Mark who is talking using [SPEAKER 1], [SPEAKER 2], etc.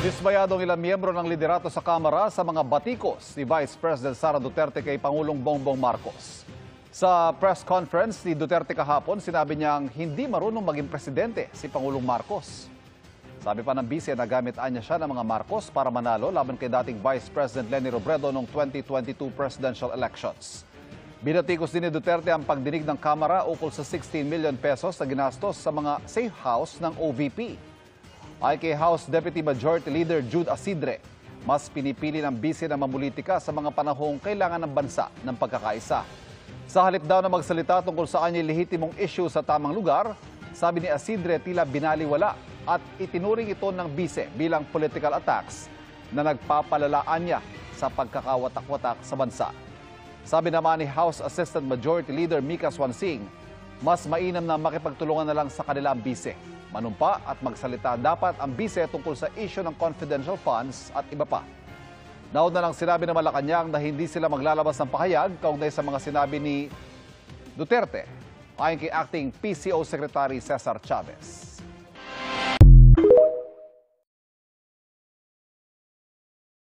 [SPEAKER 1] Dismayado ang ilang miyembro ng liderato sa Kamara sa mga batikos ni Vice President Sara Duterte kay Pangulong Bongbong Marcos. Sa press conference ni Duterte kahapon, sinabi niyang hindi marunong maging presidente si Pangulong Marcos. Sabi pa ng bise na gamit niya siya ng mga Marcos para manalo laban kay dating Vice President Leni Robredo noong 2022 presidential elections. Binatikos din ni Duterte ang pagdinig ng Kamara ukol sa 16 million pesos na ginastos sa mga safe house ng OVP. Ay kay House Deputy Majority Leader Jude Asidre, mas pinipili ng bise na mamulitika sa mga panahong kailangan ng bansa ng pagkakaisa. Sa halip daw na magsalita tungkol sa kanyang lehitimong issue sa tamang lugar, sabi ni Asidre tila binaliwala at itinuring ito ng bise bilang political attacks na nagpapalalaan niya sa pagkakawatak-watak sa bansa. Sabi naman ni House Assistant Majority Leader Mika Swansing, mas mainam na makipagtulungan na lang sa kanila ang bise. Manumpa at magsalita dapat ang bise tungkol sa issue ng confidential funds at iba pa. Nauna lang sinabi ng Malacanang na hindi sila maglalabas ng pahayag kaugnay sa mga sinabi ni Duterte ayon kay Acting PCO Secretary Cesar Chavez.